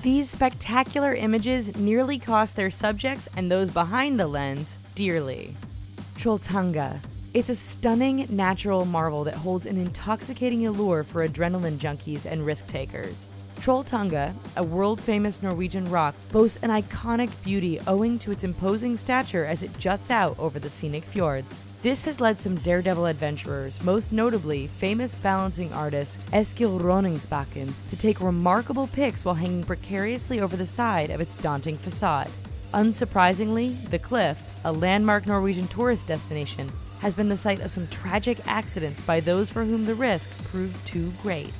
These spectacular images nearly cost their subjects and those behind the lens dearly. Trolltunga. It's a stunning natural marvel that holds an intoxicating allure for adrenaline junkies and risk-takers. Trolltunga, a world-famous Norwegian rock, boasts an iconic beauty owing to its imposing stature as it juts out over the scenic fjords. This has led some daredevil adventurers, most notably famous balancing artist Eskil Roningsbakken, to take remarkable pics while hanging precariously over the side of its daunting facade. Unsurprisingly, the cliff, a landmark Norwegian tourist destination, has been the site of some tragic accidents by those for whom the risk proved too great.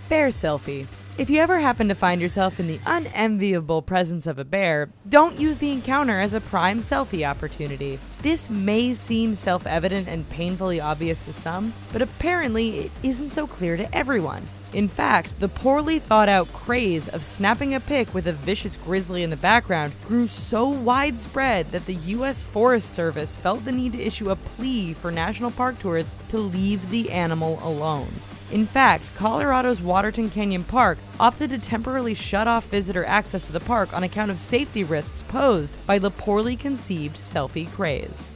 Bear selfie. If you ever happen to find yourself in the unenviable presence of a bear, don't use the encounter as a prime selfie opportunity. This may seem self-evident and painfully obvious to some, but apparently it isn't so clear to everyone. In fact, the poorly thought-out craze of snapping a pic with a vicious grizzly in the background grew so widespread that the U.S. Forest Service felt the need to issue a plea for national park tourists to leave the animal alone. In fact, Colorado's Waterton Canyon Park opted to temporarily shut off visitor access to the park on account of safety risks posed by the poorly conceived selfie craze.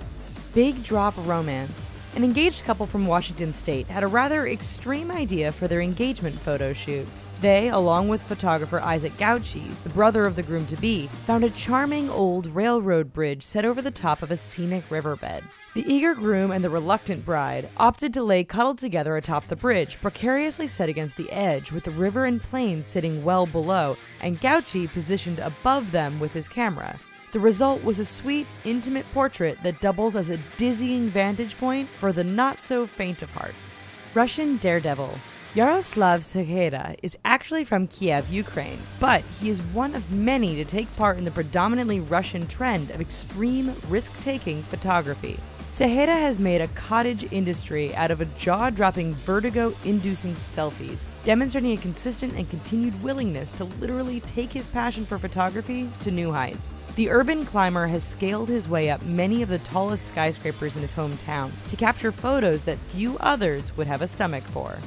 Big drop romance. An engaged couple from Washington State had a rather extreme idea for their engagement photo shoot. They, along with photographer Isaac Gauchi, the brother of the groom-to-be, found a charming old railroad bridge set over the top of a scenic riverbed. The eager groom and the reluctant bride opted to lay cuddled together atop the bridge, precariously set against the edge, with the river and plains sitting well below, and Gauchi positioned above them with his camera. The result was a sweet, intimate portrait that doubles as a dizzying vantage point for the not-so-faint of heart. Russian daredevil. Yaroslav Saheda is actually from Kiev, Ukraine, but he is one of many to take part in the predominantly Russian trend of extreme risk-taking photography. Saheda has made a cottage industry out of a jaw-dropping, vertigo-inducing selfies, demonstrating a consistent and continued willingness to literally take his passion for photography to new heights. The urban climber has scaled his way up many of the tallest skyscrapers in his hometown to capture photos that few others would have a stomach for.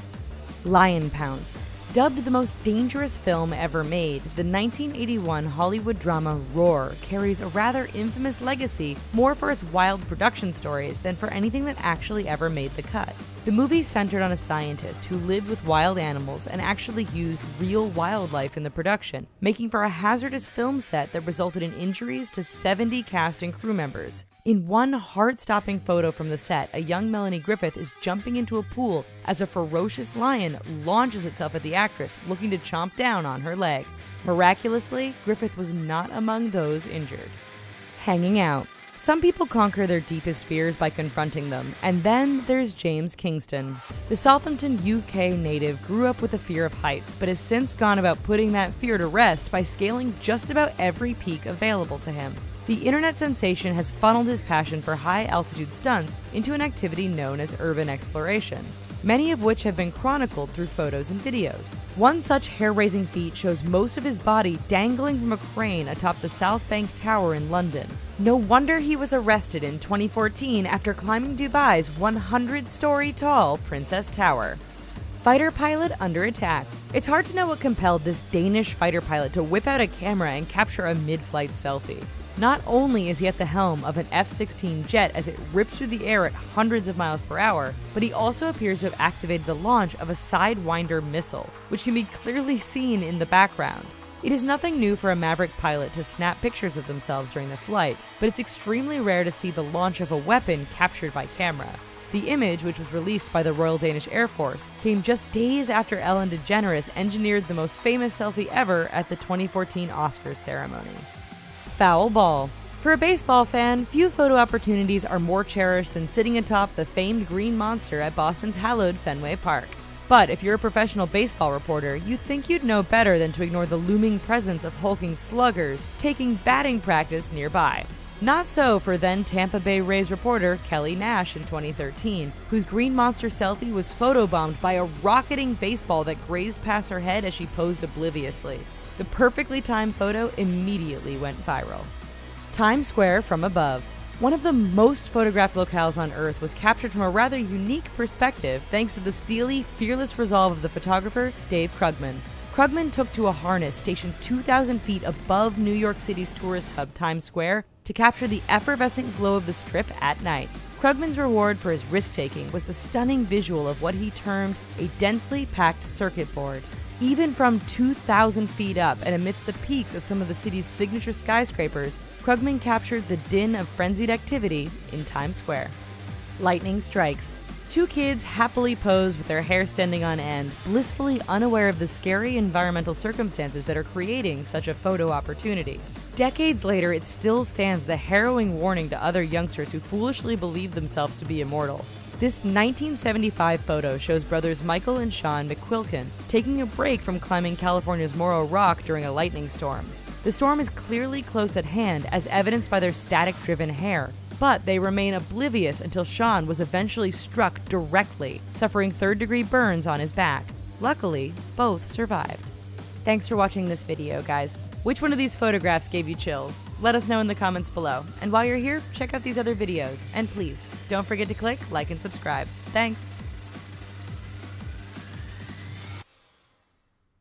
Lion Pounce. Dubbed the most dangerous film ever made, the 1981 Hollywood drama Roar carries a rather infamous legacy more for its wild production stories than for anything that actually ever made the cut. The movie centered on a scientist who lived with wild animals and actually used real wildlife in the production, making for a hazardous film set that resulted in injuries to 70 cast and crew members. In one heart-stopping photo from the set, a young Melanie Griffith is jumping into a pool as a ferocious lion launches itself at the actress, looking to chomp down on her leg. Miraculously, Griffith was not among those injured. Hanging out. Some people conquer their deepest fears by confronting them, and then there's James Kingston. The Southampton, UK native grew up with a fear of heights, but has since gone about putting that fear to rest by scaling just about every peak available to him. The internet sensation has funneled his passion for high-altitude stunts into an activity known as urban exploration, many of which have been chronicled through photos and videos. One such hair-raising feat shows most of his body dangling from a crane atop the South Bank Tower in London. No wonder he was arrested in 2014 after climbing Dubai's 100-story-tall Princess Tower. Fighter pilot under attack. It's hard to know what compelled this Danish fighter pilot to whip out a camera and capture a mid-flight selfie. Not only is he at the helm of an F-16 jet as it rips through the air at hundreds of miles per hour, but he also appears to have activated the launch of a Sidewinder missile, which can be clearly seen in the background. It is nothing new for a Maverick pilot to snap pictures of themselves during the flight, but it's extremely rare to see the launch of a weapon captured by camera. The image, which was released by the Royal Danish Air Force, came just days after Ellen DeGeneres engineered the most famous selfie ever at the 2014 Oscars ceremony. Foul ball. For a baseball fan, few photo opportunities are more cherished than sitting atop the famed green monster at Boston's hallowed Fenway Park. But if you're a professional baseball reporter, you'd think you'd know better than to ignore the looming presence of hulking sluggers taking batting practice nearby. Not so for then Tampa Bay Rays reporter Kelly Nash in 2013, whose green monster selfie was photobombed by a rocketing baseball that grazed past her head as she posed obliviously. The perfectly timed photo immediately went viral. Times Square from above. One of the most photographed locales on Earth was captured from a rather unique perspective thanks to the steely, fearless resolve of the photographer Dave Krugman. Krugman took to a harness stationed 2,000 feet above New York City's tourist hub Times Square to capture the effervescent glow of the Strip at night. Krugman's reward for his risk-taking was the stunning visual of what he termed a densely packed circuit board. Even from 2,000 feet up and amidst the peaks of some of the city's signature skyscrapers, Krugman captured the din of frenzied activity in Times Square. Lightning strikes. Two kids happily pose with their hair standing on end, blissfully unaware of the scary environmental circumstances that are creating such a photo opportunity. Decades later, it still stands as a harrowing warning to other youngsters who foolishly believe themselves to be immortal. This 1975 photo shows brothers Michael and Sean McQuilkin taking a break from climbing California's Morro Rock during a lightning storm. The storm is clearly close at hand, as evidenced by their static-driven hair, but they remain oblivious until Sean was eventually struck directly, suffering third-degree burns on his back. Luckily, both survived. Thanks for watching this video, guys. Which one of these photographs gave you chills? Let us know in the comments below. And while you're here, check out these other videos. And please, don't forget to click like and subscribe. Thanks!